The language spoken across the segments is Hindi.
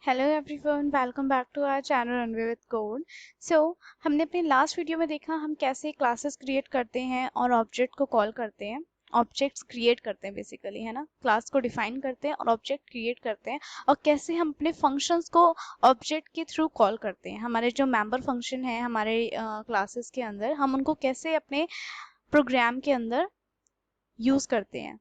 Hello everyone, welcome back to our channel runway with code. हमने अपने लास्ट वीडियो में देखा हम कैसे क्लासेस क्रिएट करते हैं और ऑब्जेक्ट को कॉल करते हैं। ऑब्जेक्ट्स क्रिएट करते हैं बेसिकली, है ना। क्लास को डिफाइन करते हैं और ऑब्जेक्ट क्रिएट करते हैं, और कैसे हम अपने फंक्शंस को ऑब्जेक्ट के थ्रू कॉल करते हैं। हमारे जो मेंबर फंक्शन है हमारे क्लासेस के अंदर, हम उनको कैसे अपने प्रोग्राम के अंदर यूज करते हैं।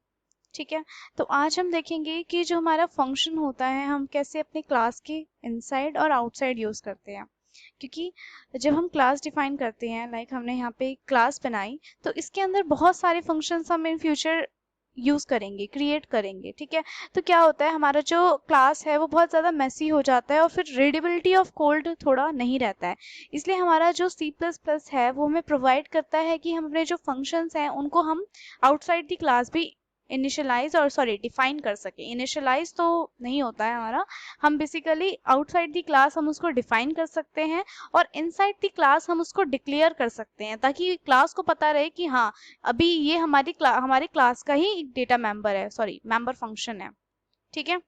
ठीक है, तो आज हम देखेंगे कि जो हमारा फंक्शन होता है हम कैसे अपने क्लास के इनसाइड और आउटसाइड यूज करते हैं। क्योंकि जब हम क्लास डिफाइन करते हैं, लाइक हमने यहाँ पे क्लास बनाई, तो इसके अंदर बहुत सारे फंक्शंस हम इन फ्यूचर यूज करेंगे, क्रिएट करेंगे। ठीक है, तो क्या होता है, हमारा जो क्लास है वो बहुत ज़्यादा मेसी हो जाता है और फिर रीडेबिलिटी ऑफ कोड थोड़ा नहीं रहता है। इसलिए हमारा जो सी प्लस प्लस है वो हमें प्रोवाइड करता है कि हम अपने जो फंक्शंस हैं उनको हम आउटसाइड दी क्लास भी इनिशियलाइज और सॉरी डिफाइन कर सके। इनिशियलाइज तो नहीं होता है हमारा, हम बेसिकली आउटसाइड दी क्लास हम उसको डिफाइन कर सकते हैं और इनसाइड दी क्लास हम उसको डिक्लेयर कर सकते हैं, ताकि क्लास को पता रहे कि हाँ अभी ये हमारी क्लास का ही डेटा मेंबर है, सॉरी मेंबर फंक्शन है। ठीक है,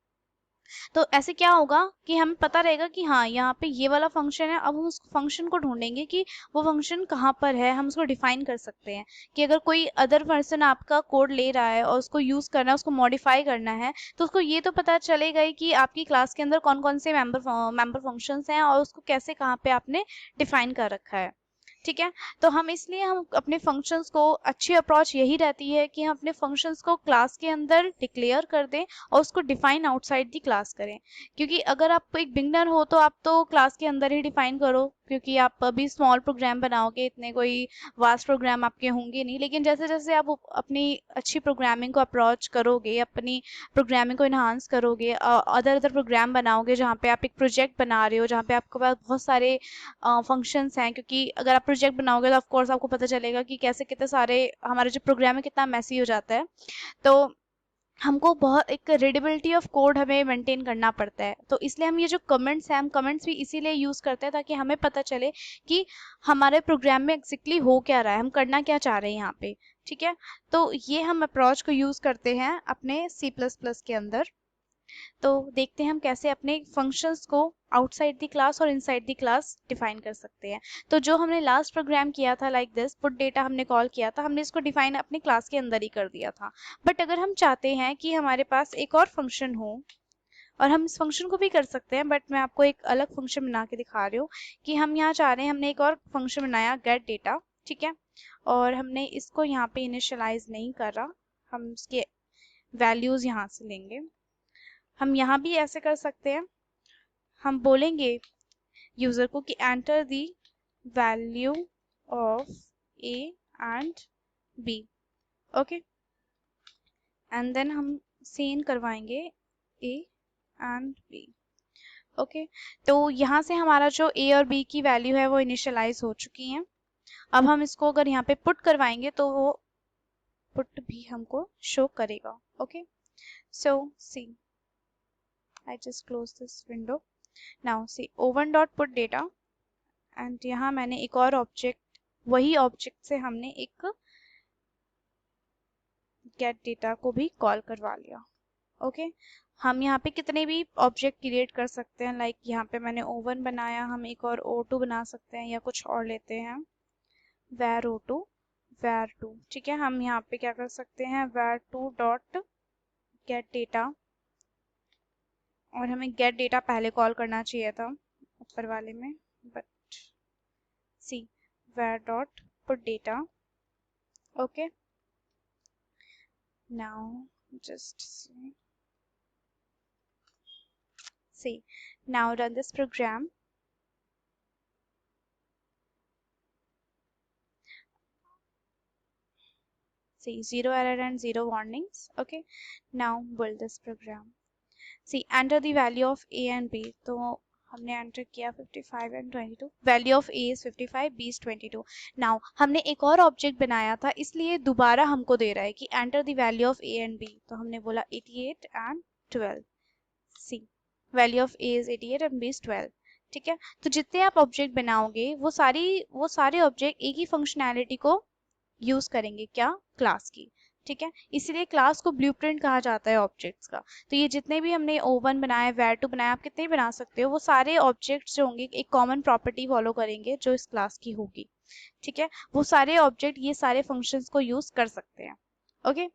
तो ऐसे क्या होगा कि हमें पता रहेगा कि हाँ यहाँ पे ये वाला फंक्शन है। अब हम उस फंक्शन को ढूंढेंगे कि वो फंक्शन कहाँ पर है, हम उसको डिफाइन कर सकते हैं। कि अगर कोई अदर पर्सन आपका कोड ले रहा है और उसको यूज करना है, उसको मॉडिफाई करना है, तो उसको ये तो पता चलेगा ही कि आपकी क्लास के अंदर कौन कौन से मेंबर फंक्शंस हैं और उसको कैसे कहाँ पे आपने डिफाइन कर रखा है। ठीक है, तो हम अपने फंक्शंस को, अच्छी अप्रोच यही रहती है कि हम अपने फंक्शंस को क्लास के अंदर डिक्लेयर कर दें और उसको डिफाइन आउटसाइड दी क्लास करें। क्योंकि अगर आप एक बिगनर हो तो आप तो क्लास के अंदर ही डिफाइन करो, क्योंकि आप अभी स्मॉल प्रोग्राम बनाओगे, इतने कोई वास्ट प्रोग्राम आपके होंगे नहीं। लेकिन जैसे जैसे आप अपनी अच्छी प्रोग्रामिंग को अप्रोच करोगे, अपनी प्रोग्रामिंग को इन्हांस करोगे, अदर अदर प्रोग्राम बनाओगे जहाँ पे आप एक प्रोजेक्ट बना रहे हो, जहाँ पे आपके पास बहुत सारे फंक्शंस हैं। क्योंकि अगर आप प्रोजेक्ट बनाओगे तो ऑफ कोर्स आपको पता चलेगा कि कैसे कितने सारे हमारे जो प्रोग्राम है कितना मैसी हो जाता है। तो हमको बहुत एक रीडेबिलिटी ऑफ कोड हमें मेंटेन करना पड़ता है। तो इसलिए हम ये जो कमेंट्स हैं, हम कमेंट्स भी इसीलिए यूज करते हैं ताकि हमें पता चले कि हमारे प्रोग्राम में एग्जैक्टली हो क्या रहा है, हम करना क्या चाह रहे हैं यहाँ पे। ठीक है, तो ये हम अप्रोच को यूज करते हैं अपने सी प्लस प्लस के अंदर। तो देखते हैं हम कैसे अपने फंक्शंस को आउटसाइड द क्लास और इनसाइड द क्लास डिफाइन कर सकते हैं। तो जो हमने लास्ट प्रोग्राम किया था, लाइक दिस पुट डेटा हमने कॉल किया था, हमने इसको डिफाइन अपने क्लास के अंदर ही कर दिया था। बट अगर हम चाहते हैं कि हमारे पास एक और फंक्शन हो, और हम इस फंक्शन को भी कर सकते हैं, बट मैं आपको एक अलग फंक्शन बना के दिखा रही हूँ कि हम यहाँ चाह रहे हैं, हमने एक और फंक्शन बनाया गेट डेटा। ठीक है, और हमने इसको यहाँ पे इनिशियलाइज नहीं करा, हम इसके वैल्यूज यहाँ से लेंगे। हम यहाँ भी ऐसे कर सकते हैं, हम बोलेंगे यूजर को कि enter the value of A and B. Okay, and then हम सेन करवाएंगे ए एंड बी। ओके, तो यहाँ से हमारा जो ए और बी की वैल्यू है वो इनिशियलाइज हो चुकी हैं। अब हम इसको अगर यहाँ पे पुट करवाएंगे तो वो पुट भी हमको शो करेगा। Okay, so see I just close this window. Now see o1.putData, and यहाँ मैंने एक और ऑब्जेक्ट, वही ऑब्जेक्ट से हमने एक गेट डेटा को भी कॉल करवा लिया। ओके, हम यहाँ पे कितने भी ऑब्जेक्ट क्रिएट कर सकते हैं। लाइक यहाँ पे मैंने o1 बनाया, हम एक और o2 बना सकते हैं या कुछ और लेते हैं var o2 var 2। ठीक है, हम यहाँ पे क्या कर सकते हैं var 2 डॉट गेट डेटा, और हमें गेट डेटा पहले कॉल करना चाहिए था ऊपर वाले में, but see var dot put data. Okay, now just see now run this program. See, 0 error and 0 warnings. Okay, now build this program. See, enter the value of a and b. तो हमने एंटर किया 55 and 22। Value of A is 55, B is 22। Now हमने एक और ऑब्जेक्ट बनाया था, इसलिए दोबारा हमको दे रहा है कि enter the value of A and B. तो हमने बोला 88 and 12। See, value of A is 88 and B is 12। ठीक है, तो जितने आप ऑब्जेक्ट बनाओगे वो सारे ऑब्जेक्ट एक ही फंक्शनैलिटी को यूज करेंगे, क्या, क्लास की। ठीक है, इसीलिए क्लास को ब्लूप्रिंट कहा जाता है ऑब्जेक्ट्स का। तो ये जितने भी हमने O1 बनाया, var2 बनाया, आप कितने भी बना सकते हो, वो सारे ऑब्जेक्ट्स जो होंगे एक कॉमन प्रॉपर्टी फॉलो करेंगे जो इस क्लास की होगी। ठीक है, वो सारे ऑब्जेक्ट ये सारे फंक्शंस को यूज कर सकते हैं। ओके,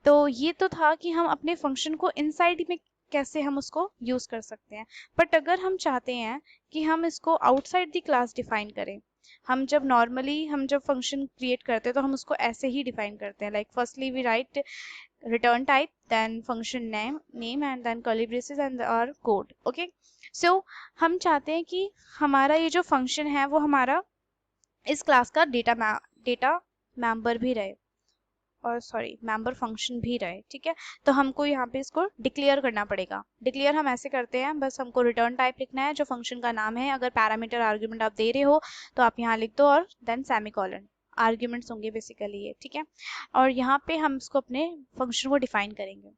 तो ये तो था कि हम अपने फंक्शन को इनसाइड में कैसे हम उसको यूज कर सकते हैं। बट अगर हम चाहते हैं कि हम इसको आउटसाइड द क्लास डिफाइन करें, हम जब फंक्शन क्रिएट करते हैं तो हम उसको ऐसे ही डिफाइन करते हैं, like firstly we write return type, then function name and then curly braces and our code. Okay, so हम चाहते हैं कि हमारा ये जो फंक्शन है वो हमारा इस क्लास का डेटा मेंबर भी रहे, और सॉरी मेंबर फंक्शन भी रहे। ठीक है, तो हमको यहाँ पे इसको डिक्लेयर करना पड़ेगा। डिक्लेयर हम ऐसे करते हैं, बस हमको रिटर्न टाइप लिखना है जो फंक्शन का नाम है। अगर पैरामीटर आर्ग्यूमेंट आप दे रहे हो तो आप यहाँ लिख दो और देन सेमीकोलन, आर्ग्यूमेंट्स होंगे बेसिकली ये। ठीक है, और यहाँ पे हम इसको अपने फंक्शन को डिफाइन करेंगे।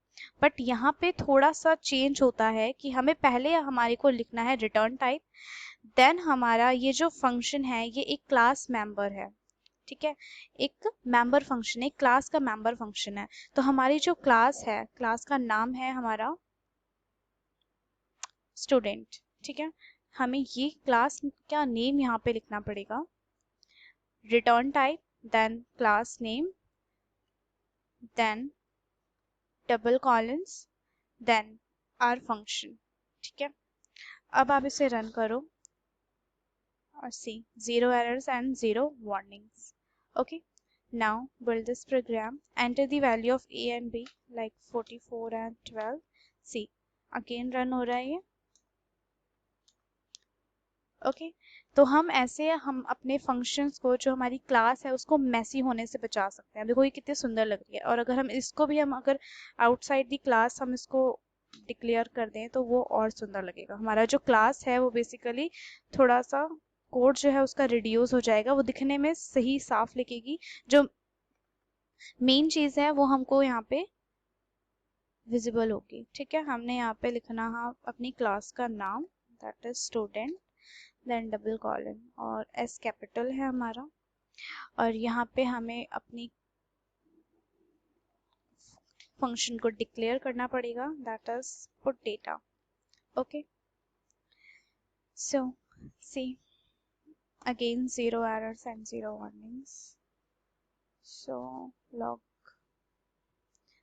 बट यहाँ पे थोड़ा सा चेंज होता है कि हमें पहले हमारे को लिखना है रिटर्न टाइप, देन हमारा ये जो फंक्शन है ये एक क्लास मेंबर है। ठीक है, एक मेंबर फंक्शन, एक क्लास का मेंबर फंक्शन है। तो हमारी जो क्लास है, क्लास का नाम है हमारा स्टूडेंट। ठीक है, हमें ये क्लास का नेम यहाँ पे लिखना पड़ेगा, return type, then class name, then double colons, then our function. ठीक है, अब आप इसे रन करो और सी 0 errors and 0 warnings. Okay, now build this program, enter the value of a and b like 44 and 12. See, again run हो रहा है ये। ओके, तो हम ऐसे हम अपने फंक्शंस को, जो हमारी क्लास है उसको मेसी होने से बचा सकते हैं। देखो ये कितनी सुंदर लग रही है, और अगर हम इसको भी हम अगर आउटसाइड दी क्लास हम इसको डिक्लेयर कर दें तो वो और सुंदर लगेगा। हमारा जो क्लास है वो बेसिकली थोड़ा सा कोड जो है उसका रिड्यूस हो जाएगा, वो दिखने में सही साफ लिखेगी। जो मेन चीज़ है वो हमको यहाँ पे विजिबल होगी। ठीक है, हमने यहाँ पे लिखना है अपनी क्लास का नाम, that is student, then double colon और एस कैपिटल है हमारा, और यहाँ पे हमें अपनी फंक्शन को डिक्लेयर करना पड़ेगा, that is put data. Okay, so see again 0 errors and 0 warnings. So log,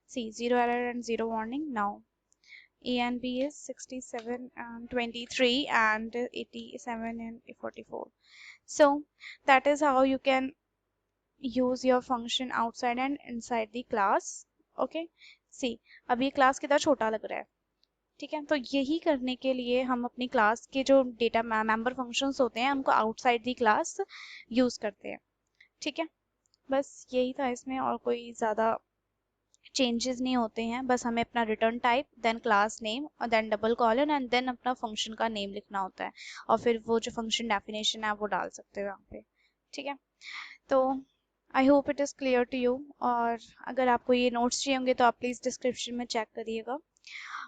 see 0 error and 0 warning. Now A and B is 67 and 23 and 87 and 44. So that is how you can use your function outside and inside the class. Okay, see अब ये क्लास कितना छोटा लग रहा है। ठीक है, तो यही करने के लिए हम अपनी क्लास के जो डेटा मेंबर फंक्शंस होते हैं उनको आउटसाइड दी क्लास यूज करते हैं। ठीक है, बस यही था इसमें, और कोई ज़्यादा चेंजेस नहीं होते हैं। बस हमें अपना return type, then class name और then double colon and then अपना फंक्शन का नेम लिखना होता है, और फिर वो जो फंक्शन डेफिनेशन है वो डाल सकते हो यहाँ पे। ठीक है, तो I hope it is clear to you, और अगर आपको ये नोट्स चाहिए होंगे तो आप प्लीज़ डिस्क्रिप्शन में चेक करिएगा,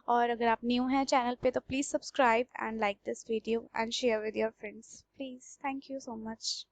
और अगर आप न्यू हैं चैनल पे तो please subscribe and like this video and share with your friends please. Thank you so much.